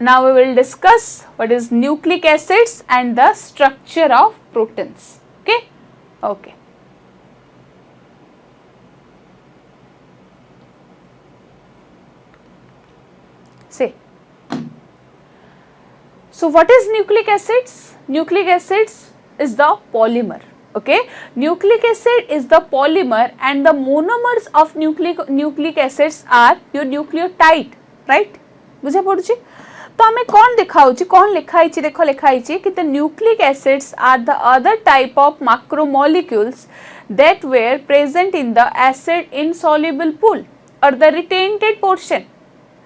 Now we will discuss what is nucleic acids and the structure of proteins. Okay. Okay. Say. So what is nucleic acids? Nucleic acids is the polymer. Okay, nucleic acid is the polymer and the monomers of nucleic acids are your nucleotide, right? बुझे पड़ुची? तो हमें कौन दिखाऊची कौन लिखाई ची देखो लिखाई ची कि the nucleic acids are the other type of macromolecules that were present in the acid insoluble pool or the retained portion,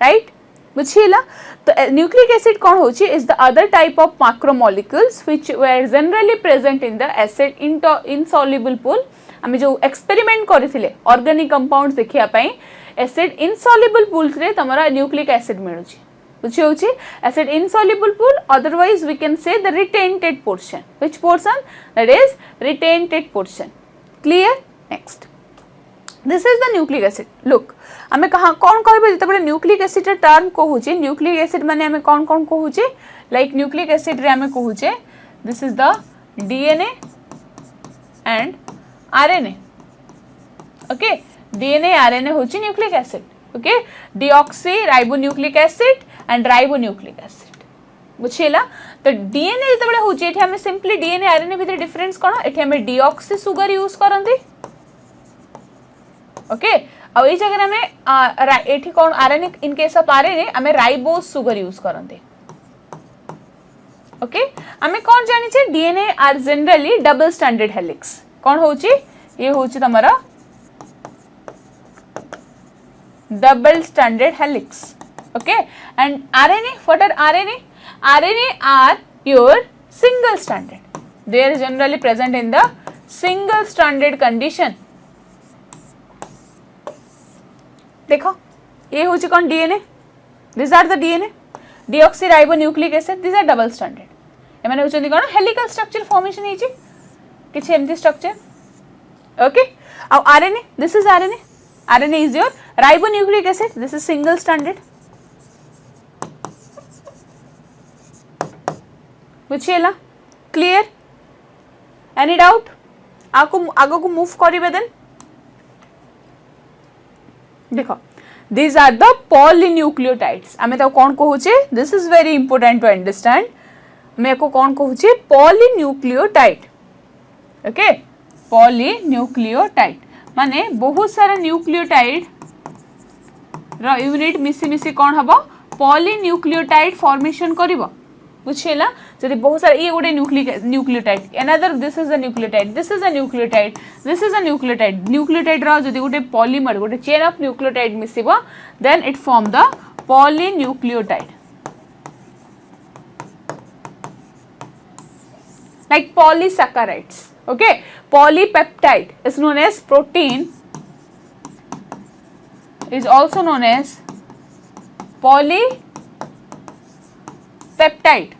right? बुझिला तो न्यूक्लिक एसिड कौन होची is the other type of macromolecules which were generally present in the acid insoluble pool आमे जो experiment करथिले organic compounds देखिया पई acid insoluble pool रे तमरा nucleic acid मिलुची बुझी होची acid insoluble pool otherwise we can say the retentate portion which portion that is retentate portion clear next this is the nucleic acid look आमे कहा कौन कहबे जतबे न्यूक्लिक एसिड टर्म कहूचे न्यूक्लिक एसिड माने आमे कौन कौन कहूचे लाइक न्यूक्लिक एसिड रे आमे कहूचे this is the DNA and RNA okay DNA RNA होची nucleic acid okay deoxyribonucleic acid and ribonucleic acid बुझिला तो डीएनए जतबे होची एठी आमे सिंपली डीएनए आरएनए भितर डिफरेंस कोन एठी आमे डीऑक्सी सुगर यूज करंती ओके अब ये जगह में एठी कौन RNA in case of RNA हमें राइबोज सुगर यूज करते ओके हमें कौन जानी छे DNA are generally double standard helix कौन होची ये होची तमरा double standard helix okay and RNA what are RNA are your single standard they are generally present in the single standard condition देखो ये होची कौन DNA this are the DNA deoxyribonucleic acid this are double standard ए माने होचंदी कोन helical structure formation हेची किछि एमती स्ट्रक्चर ओके अब RNA this is RNA is your ribonucleic acid this is single standard बुझिएला क्लियर एनी डाउट आगो को मूव करिवे देन देखो these are the polynucleotides आमे तो कौन कहूचे this is very important to understand मैं को कौन कहूचे polynucleotide ओके polynucleotide माने बहुत सारा न्यूक्लियोटाइड रो यूनिट मिसी मिसी कौन हबो polynucleotide फॉर्मेशन करिवो बुझिएला जदि बहुत सारा ये गोटे nucleotide another this is a nucleotide this is a nucleotide this is a nucleotide रो जदि गोटे पॉलीमर गोटे चेन ऑफ न्यूक्लियोटाइड मिसिबो then it form the polynucleotide like polysaccharides okay polypeptide is known as protein is also known as peptide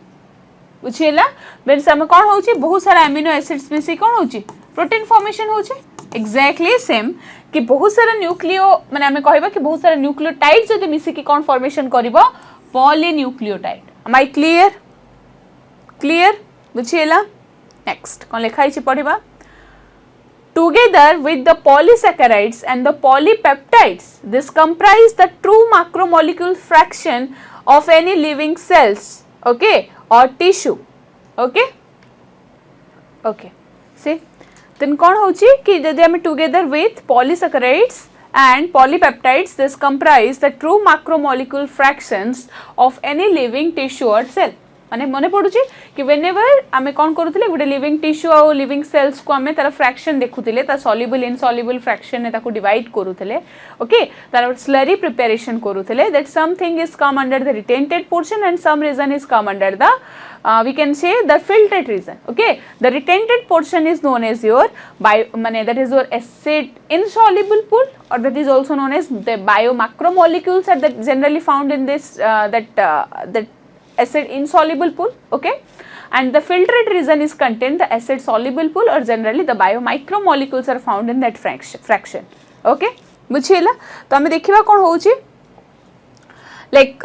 बुझिएला बेन समय कौन होची बहुत सारा अमीनो एसिड्स में से कौन होची प्रोटीन फॉर्मेशन होची एग्जैक्टली सेम कि बहुत सारा न्यूक्लियो माने हमें कहबा कि बहुत सारा न्यूक्लियोटाइड जदि मिसी कि कौन फॉर्मेशन करबो पॉलीन्यूक्लियोटाइड एम आई क्लियर बुझिएला नेक्स्ट कौन लिखाई छी पढिबा together with the polysaccharides and the polypeptides this comprise the true macromolecule fraction of any living cells okay or tissue okay see then कौन होची कि यदि हम together with polysaccharides and polypeptides this comprise the true macromolecule fractions of any living tissue or cell माने मने पडुची कि whenever आमे कौन करूथिले गुटे लिविंग टिश्यू और लिविंग सेल्स को आमे तार फ्रैक्शन देखुथिले ता सॉल्युबल इनसॉल्युबल फ्रैक्शन ने ताको डिवाइड करूथिले ओके तार स्लरी प्रिपरेशन करूथिले that something is come under the retentate portion and some reason is come under the we can say the filtrate region okay the retented portion is known as your mane that is your acid insoluble pool or that is also known as the biomacromolecules are that generally found in this that acid insoluble pool okay and the filtrate region is contain the acid soluble pool or generally the biomicromolecules are found in that fraction okay बुझिएला तो हमें देखिबा कोन होउची like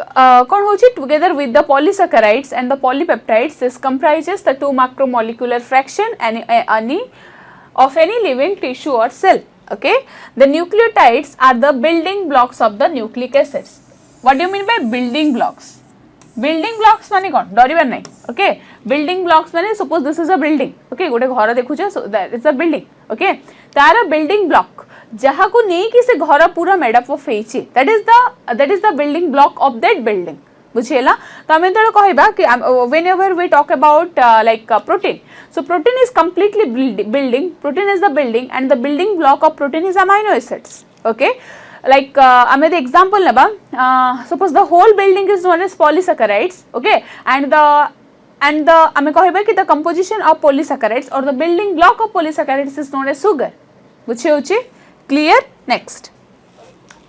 kon hochi together with the polysaccharides and the polypeptides, this comprises the 2 macromolecular fraction of any living tissue or cell. Okay, the nucleotides are the building blocks of the nucleic acids. What do you mean by building blocks? Building blocks माने कौन डरिबार नहीं. Okay, building blocks माने suppose this is a building. Okay, गोटे घर देखुछे, so that is a building. Okay, Tara building block जहाँ को नहीं कि से घर पूरा made up of हेची, that is the building block of that building. बुझेला. तो हमें तो कहबा कि whenever we talk about protein, so protein is completely building. Protein is the building, and the building block of protein is amino acids. Okay, like the example neba, suppose the whole building is known as polysaccharides. Okay, and the ame कहबा कि the composition of polysaccharides or the building block of polysaccharides is known as sugar. बुझे होची clear? Next,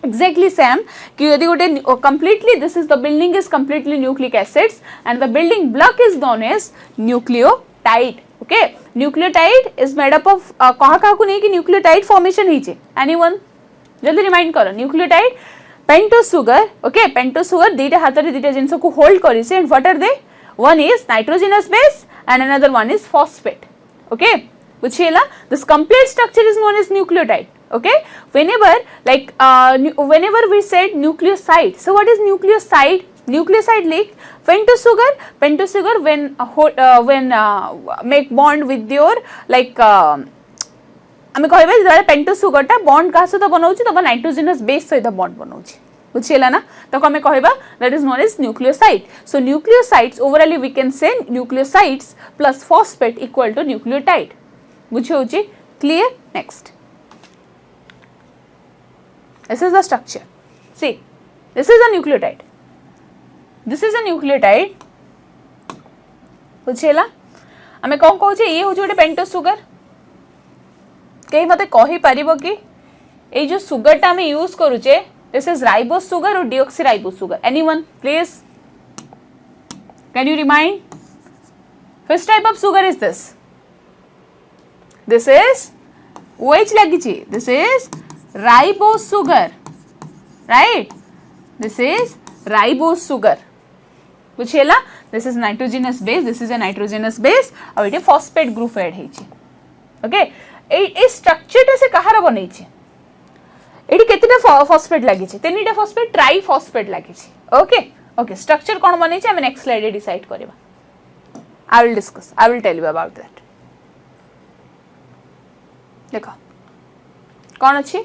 exactly same कि यदि गोटे completely this is the building is completely nucleic acids and the building block is known as nucleotide. Okay, nucleotide is made up of कहाँ को नहीं कि nucleotide formation हीचे. Anyone? जल्दी रिमाइंड करो. Nucleotide pentose sugar. Okay, pentose sugar दीटा हाथ रे दीटा जिंस को होल्ड करी से, and what are they? One is nitrogenous base and another one is phosphate. Okay, बुझिएला. This complete structure is known as nucleotide. Okay, whenever we said nucleoside, so what is nucleoside? Nucleoside like pentose sugar when make bond with your आमे कहबे जे pentose sugar टा bond का सहित बनाउची तब nitrogenous base सहित बॉन्ड बनाउची. बुझिएला ना. तो हमें कहबा that is known as nucleoside. So nucleosides overall we can say nucleosides plus phosphate equal to nucleotide. बुझे होची clear? Next, this is the structure. See, this is a nucleotide. This is a nucleotide. बुझिएला. आमे कोन कहूचे ये होची गोटे pentose sugar. कहीं मते कहि परिबो कि ए जो सुगर टा हमें यूज करूचे, दिस इज राइबोस सुगर और deoxyribose sugar. Anyone please can you remind which type of sugar is this? This is OH lagichi. This is ribose sugar, right? This is ribose sugar. बुझिएला. This is nitrogenous base. This is a nitrogenous base. और ये phosphate group add हेची. Okay. ए structure से कहार बनैछि? एडी केतेटा phosphate लागिछि? तीनटा फॉस्फेट, ट्राई फॉस्फेट लागिछि. Okay, okay. स्ट्रक्चर कोन बनैछि हम नेक्स्ट स्लाइड रे डिसाइड करबा. I will tell you about that. देखो कौन अच्छी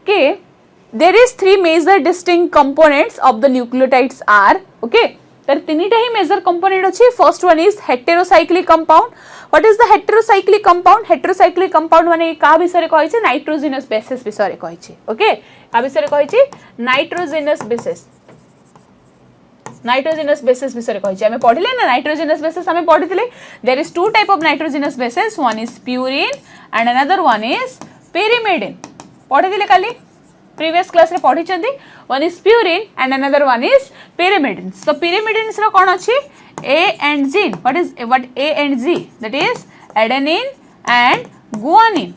कि there is 3 major distinct components of the nucleotides are. Okay, तर तीनटा ही मेजर कंपोनेंट अच्छी. First one is heterocyclic compound. What is the heterocyclic compound? Heterocyclic compound माने का विषय कहै छै? नाइट्रोजनस बेसिस विषय कहै छै. ओके, का विषय कहै छै? Nitrogenous bases. नाइट्रोजनस बेसिस विषय कहै छै. हमें पढिले ना नाइट्रोजनस बेसिस हमें पढिथिले. There is 2 type of nitrogenous bases. One is purine and another one is pyrimidine. पढिथिले काली previous class रे पढी चंदी. one is purine and another one is pyrimidines. So pyrimidines रो कोन अछि? A and G. What A and G? That is adenine and guanine.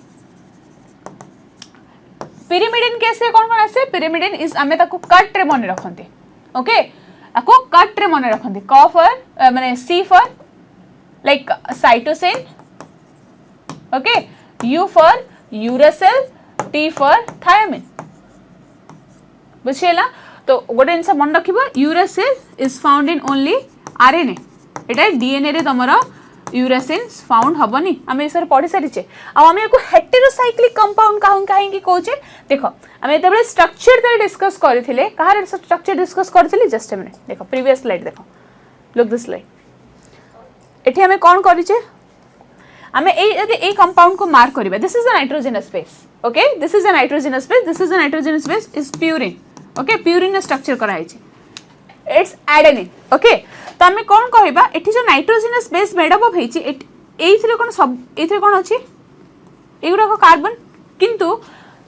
pyrimidine कैसे कोन आसे? pyrimidine is हमें ताको cut रे मने रखंती. ओके, आको कट रे मने रखंती. क फॉर माने C for like cytosine. Okay, U for uracil, T for thiamine. बुझिएला. तो गोटे जिनस मन रखिबो, uracil is found in only RNA. एटा डीएनए रे तमरो यूरासिल फाउंड हबनी. हम ए सर पढि सारिचे. आ हम एको हेटेरोसाइक्लिक कंपाउंड काहे कि कहूचे? देखो हम एतबे स्ट्रक्चर ते डिस्कस करथिले. कहार स्ट्रक्चर डिस्कस करथिले? Just a minute. देखो प्रीवियस स्लाइड देखो. Look this slide. एठी हमें कोन करिचे? हमें ए कंपाउंड को मार्क करबा. This is a nitrogenous base. Okay, this is a nitrogenous base. This is a nitrogenous base is purine. Okay, purine structure कराई छै. It's adenine. Okay, तो हमें कोन कहबा? एठी जो नाइट्रोजनस बेस मेड अप हे छै, एइथरे कोन सब एइथरे कोन अछि? एगुडा को कार्बन. किंतु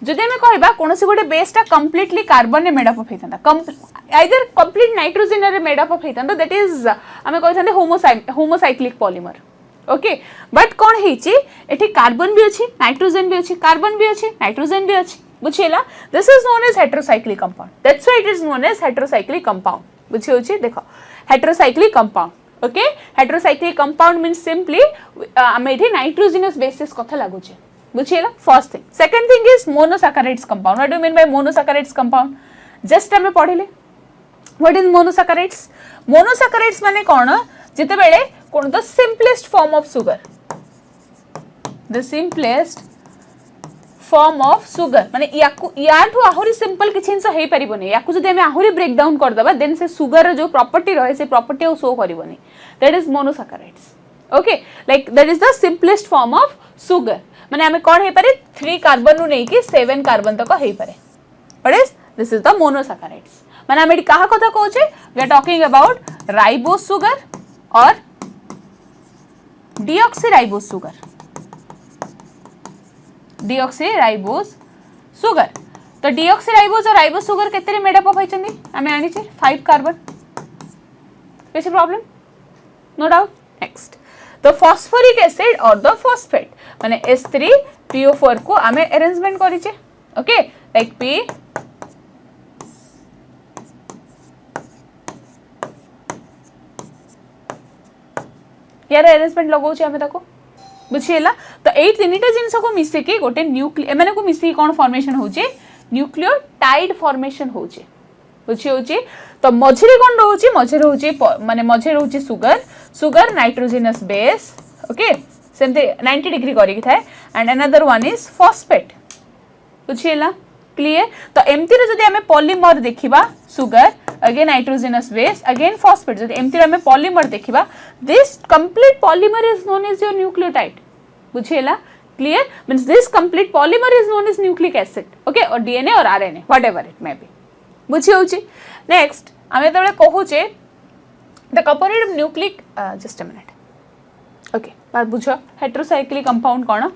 जदि हमें कहबा कोनोसी गोटे बेस टा कंप्लीटली कार्बन रे मेड अप हेतंदा, आइदर कंप्लीट नाइट्रोजन रे मेड अप हेतंदा, दैट इज हमें कहथांदे होमोसाइक्लिक पॉलीमर. ओके, बट कोन हे छै? एठी कार्बन भी अछि, नाइट्रोजन भी अछि, कार्बन भी अछि, नाइट्रोजन भी अछि. बुझिएला this is known as heterocyclic compound that's why it is known as heterocyclic compound बुझी होची देखो heterocyclic compound okay heterocyclic compound means simply आमे एठी नाइट्रोजनस बेसिस कथा लागुचे बुझिएला first thing second thing is monosaccharides compound what do mean by monosaccharides compound just आमे पढिले व्हाट इज मोनोसैकेराइड्स मोनोसैकेराइड्स माने कोन जेते बेले कोन the simplest form of sugar the simplest form of sugar माने याठू आहुरी सिंपल किछि जिंस हेई परिबोनी याकू जदि हमें आहुरी ब्रेक डाउन कर दबा देन से सुगर जो प्रॉपर्टी रहे से प्रॉपर्टी ओ शो करिवोनी that is monosaccharides okay like that is the simplest form of sugar माने हमें कोन हे पारे 3 कार्बन नु नै कि 7 कार्बन तक हेई पारे what is this is the monosaccharides माने हमें कहा कथा कहूचे we are talking about ribose sugar और डीऑक्सीराइबोस सुगर डीऑक्सीराइबोस सुगर तो डीऑक्सीराइबोस और राइबोस सुगर केते रे मेड अप होइचंदी हमें आनी छे 5 कार्बन किसी problem no doubt next the phosphoric acid और द फॉस्फेट माने H3PO4 को हमें अरेंजमेंट करिचे ओके लाइक P यार अरेंजमेंट लगाउ छे हमें ताको बुझिएला तो एई तीनटा जिंस को मिसे के गोटे न्यूक्लियर माने को मिसे कोन फॉर्मेशन होचे न्यूक्लियोटाइड फॉर्मेशन होचे बुझि होचे तो मझिरे कोन रहउची मझिरे होची माने मझिरे रहउची sugar sugar nitrogenous base okay सेमते 90 डिग्री करी कि थाए and another one is phosphate बुझिएला क्लियर तो एमती रे जदी हमें पॉलीमर देखिबा sugar again nitrogenous base again phosphate जदि एमती रे हमें पॉलीमर देखिबा this complete polymer is known as your nucleotide बुझिएला clear means this complete polymer is known as nucleic acid okay or DNA or RNA whatever it may be बुझि होची next हमें तबले कहूचे the component of nucleic just a minute okay बात बुझो heterocyclic compound cone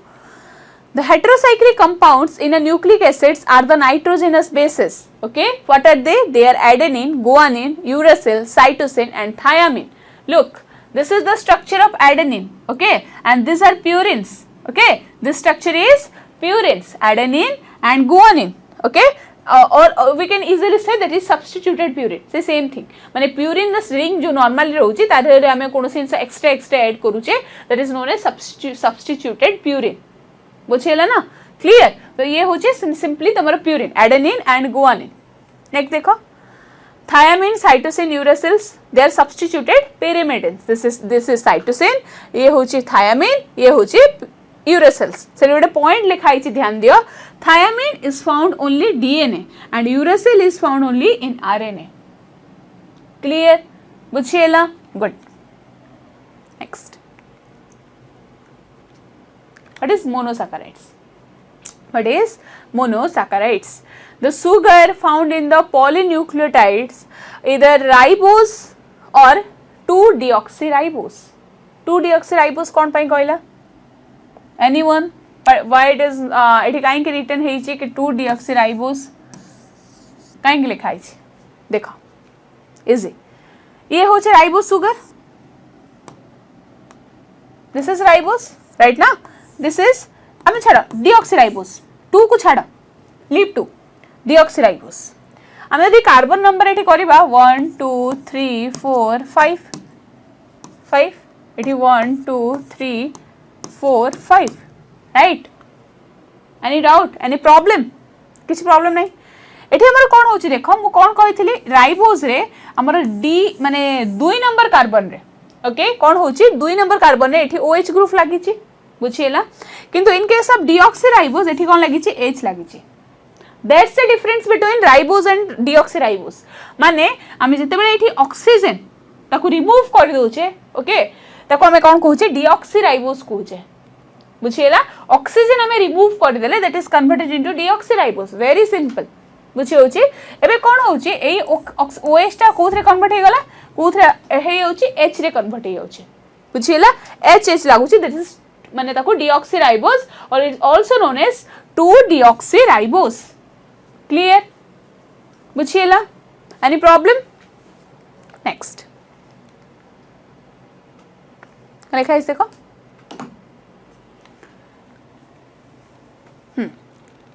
The heterocyclic compounds in a nucleic acids are the nitrogenous bases. Okay, what are they? They are adenine, guanine, uracil, cytosine, and thiamine. Look, this is the structure of adenine. Okay, and these are purines. Okay, this structure is purines, adenine and guanine. Okay, or we can easily say that is substituted purine. Say same thing. माने purine the ring जो normally रहउची तारे रे हमें कोनो से extra add करूचे that is known as substituted purine. बुझिएला ना clear तो ये होचे सिंपली तमरो purine adenine and guanine next देखो thymine cytosine uracils they are substituted pyrimidines this is cytosine ये होचे थायामिन ये होचे यूरासिल्स से गोटे पॉइंट लिखाई छी ध्यान दियो thymine is found only DNA and uracil is found only in RNA clear बुझिएला good next What is monosaccharides? What is monosaccharides? The sugar found in the polynucleotides either ribose or 2-deoxyribose. 2-deoxyribose कौन पाई कहला? Anyone? Why it is it काहे के written है कि 2-deoxyribose काहे के लिखा है? देखो easy. ये हो चे ribose sugar. This is ribose, right ना? This is हमें छाड़ा deoxyribose 2 को छाड़ा leave 2 deoxyribose हमें यदि कार्बन नंबर एठी करिबा 1 2 3 4 5 5 एठी 1 2 3 4 5 right any doubt any problem किछ प्रॉब्लम नहीं एठी हमर कोन होची देखो मु कोन कहितली राइबोज रे हमर डी माने 2 नंबर कार्बन रे ओके कोन होची 2 नंबर कार्बन रे एठी OH ग्रुप लागि छी बुझिएला किंतु इन केस ऑफ डीऑक्सीराइबोज एठी कोन लागि छी H लागि छी that's the difference between ribose and deoxyribose माने आमे जते बेले एठी ऑक्सीजन ताको रिमूव कर दोचे ओके ताको हमें कोन कहूचे डीऑक्सीराइबोज कहूचे बुझिएला ऑक्सीजन हमें रिमूव कर देले that is converted into deoxyribose very simple बुझि होची एबे कोन होची एई OH ता कोथरे कन्वर्ट हे गला कोथरे हे होची H रे कन्वर्ट हे होची बुझिएला H लागुची दैट इज माने ताको डीऑक्सीराइबोज और it also known as 2-deoxyribose clear बुझिएला एनी प्रॉब्लम नेक्स्ट लिखा इस देखो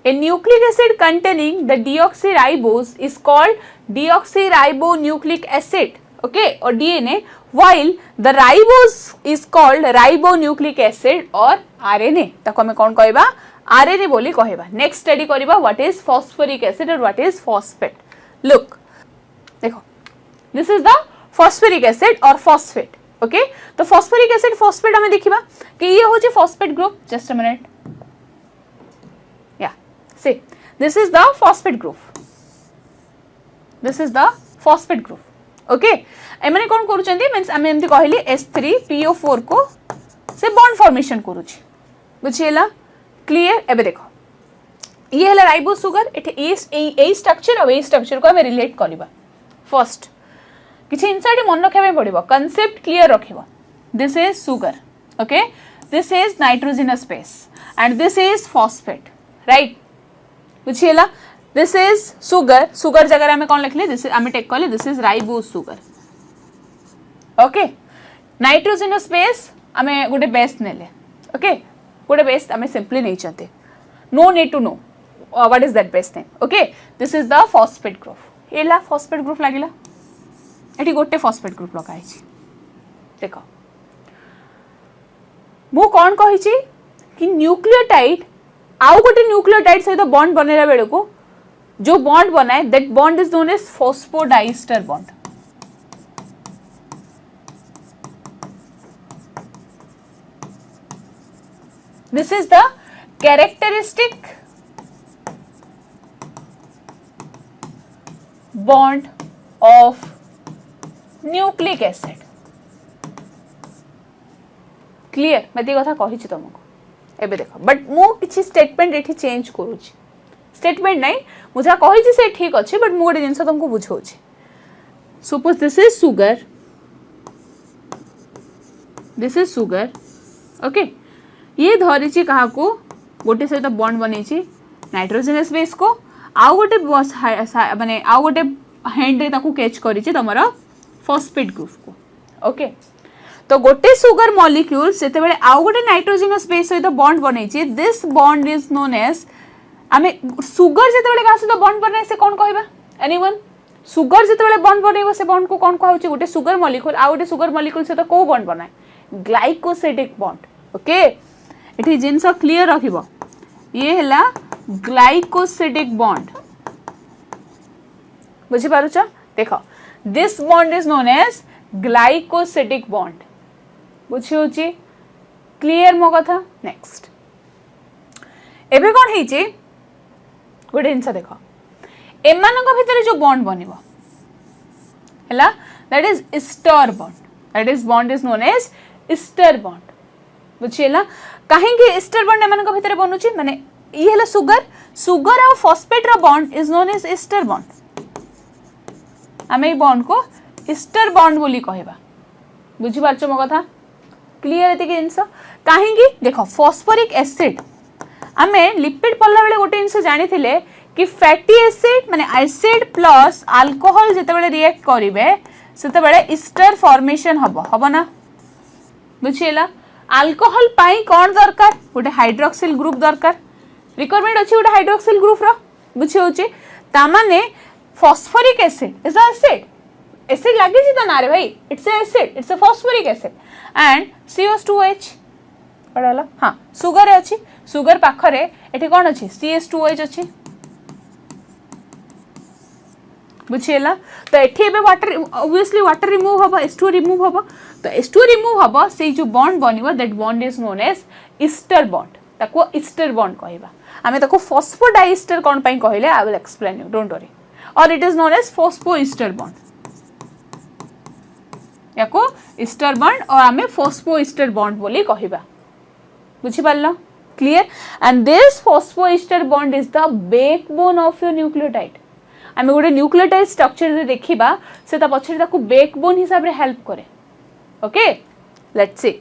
A nucleic acid containing the deoxyribose is called deoxyribonucleic acid, okay, or DNA, while the ribose is called ribonucleic acid or RNA. ताको हमें कौन कहबा RNA बोली कहबा. Next study करिबा what is phosphoric acid or what is phosphate. Look, देखो, this is the phosphoric acid or phosphate, okay. तो phosphoric acid phosphate हमें देखिबा कि ये होची phosphate group. Just a minute. See, this is the phosphate group. This is the phosphate group. Okay. एमने कौन करूचंदी means आमे एमती कहली S3PO4 को से बॉन्ड फॉर्मेशन करूची. बुझिएला क्लियर. एबे देखो ये हला राइबोस सुगर एठे ए स्ट्रक्चर और ए स्ट्रक्चर को हमें रिलेट करबा. फर्स्ट किछि इनसाइड मन रखबे पड़िबो, कांसेप्ट क्लियर रखिबो. This is sugar, okay, this is nitrogenous base and this is phosphate, right. बुझिएला दिस इज सुगर. सुगर जगह में कौन लिखले, दिस आमे टेक करले this is ribose sugar, okay. Nitrogenous base आमे गोटे बेस नेले, ओके, गोटे बेस आमे सिंपली नहीं चाहते. No need to know what is that base name, okay. This is the phosphate group. एला फॉस्फेट ग्रुप लागिला, एठी गोटे फॉस्फेट ग्रुप लगाई छी. देखो मु कौन कहि छी कि न्यूक्लियोटाइड आउ गोटे न्यूक्लियोटाइड सहित बॉन्ड बनेला बेले को जो बॉन्ड बनाए that bond is known as phosphodiester bond. This is the characteristic bond of nucleic acid. Clear. मैं ती कथा कहि छी तुमको एबे देखो, बट मु किछि स्टेटमेंट एठी चेंज करूची. स्टेटमेंट नहीं मुझे कहि छी से ठीक अछि, बट मु गोटे जिंस तुमको बुझौची. Suppose this is sugar, this is sugar, okay. ये धरि छी कहा को गोटे सहित बॉन्ड बनै छी नाइट्रोजनस बेस को, आउ गोटे माने आउ गोटे हैंड रे ताकू कैच करी छी तमरा फॉस्फेट ग्रुप को, ओके. तो गोटे सुगर मॉलिक्यूल सेते बेले आउ गोटे नाइट्रोजनस बेस सहित बॉन्ड बनै छी. This bond is known as आमे सुगर जेते बेले का सहित बॉन्ड बनै से कोन कहबा, एनीवन. सुगर जेते बेले बॉन्ड बनैबो से बॉन्ड को कोन कहउची, गोटे सुगर मॉलिक्यूल आउ गोटे सुगर मॉलिक्यूल सहित को बॉन्ड बनाए, ग्लाइकोसिडिक बॉन्ड, ओके. एठी जिंस क्लियर रखिबो, ये हला ग्लाइकोसिडिक बॉन्ड. बुझि पारुछ. देखो this bond is known as glycosidic bond. बुझी क्लियर मो कथा. नेक्स्ट एबे कोन हेची गोटे जिंस देखो, एमानक भितर जो बॉन्ड बनिबो हला that is ester bond. That is bond is known as ester bond. बुझिएला काहे कि एस्टर बॉन्ड एमानक भितर बनुची माने ये हला सुगर, सुगर और फॉस्फेट रो bond is known as ester bond. आमे बॉन्ड को एस्टर बॉन्ड बोली कहबा. बुझी पारछ मो कथा. क्लियर एति जिंस काहेकि देखो फॉस्फोरिक एसिड आमे लिपिड पल्ला बेले गोटे जिंस जानि थिले कि फैटी एसिड माने एसिड प्लस अल्कोहल जेते बेले रिएक्ट करिवे सेते बेले एस्टर फॉर्मेशन हबो ना. बुझिएला अल्कोहल पाई कोन दरकार, गोटे हाइड्रोक्सिल ग्रुप दरकार. रिक्वायरमेंट अछि गोटे हाइड्रोक्सिल ग्रुप रो. बुझि होची ता माने phosphoric acid is a acid. Acid लागी छी त ना रे भाई, it's a acid, it's a phosphoric acid and CH2H पड़ला. हां सुगर अछि, सुगर पाखरे एठी कोन अछि CH2H अछि. बुझिएला तो एठी एबे वाटर ऑब्वियसली वाटर रिमूव हबो, H2 रिमूव हबो. तो H2 रिमूव हबो से जो बॉन्ड बनिबो that bond is known as ester bond. ताको एस्टर बॉन्ड कहबा. आमे ताको फॉस्फोडाइस्टर कोन पई कहले I will explain you, don't worry. और it is known as phosphoester bond. याको एस्टर बॉन्ड और आमे फॉस्फोएस्टर बॉन्ड बोली कहबा. बुझि पारलो. Clear. And this phosphoester bond is the backbone of your nucleotide. आमे गोटे न्यूक्लियोटाइड स्ट्रक्चर रे देखिबा से ता पछरे ताको बैकबोन हिसाब रे हेल्प करे. Okay let's see.